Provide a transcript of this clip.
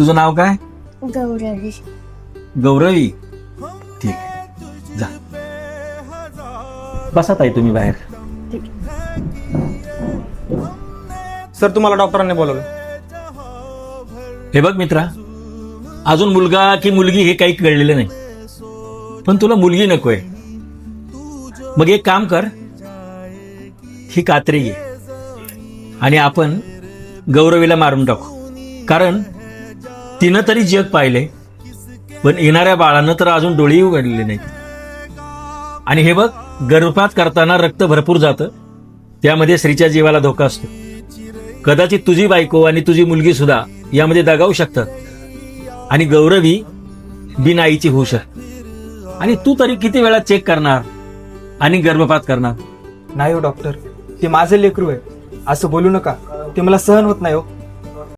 तुझं नाव काय? गौरवी. गौरवी. ठीक आहे, जा बसा ताई तुम्ही बाहेर. सर तुम्हाला डॉक्टरांनी बोलवलं. हे बघ मित्रा, अजून मुलगा की मुलगी हे काही कळलेलं नाही, पण तुला मुलगी नकोय. मग एक काम कर, ही कात्री घे आणि आपण गौरवीला मारून टाकू. कारण तिनं तरी जग पाहिले, पण येणाऱ्या बाळानं तर अजून डोळेही उघडलेले नाहीत. आणि हे बघ, गर्भपात करताना रक्त भरपूर जातं, त्यामध्ये स्त्रीच्या जीवाला धोका असतो. कदाचित तुझी बायको आणि तुझी मुलगी सुद्धा यामध्ये दगावू शकतात आणि गौरवी बिनआईची होऊ शकते. आणि तू तरी किती वेळा चेक करणार आणि गर्भपात करणार? नाही हो डॉक्टर, ते माझं लेकरू आहे, असं बोलू नका, ते मला सहन होत नाही हो.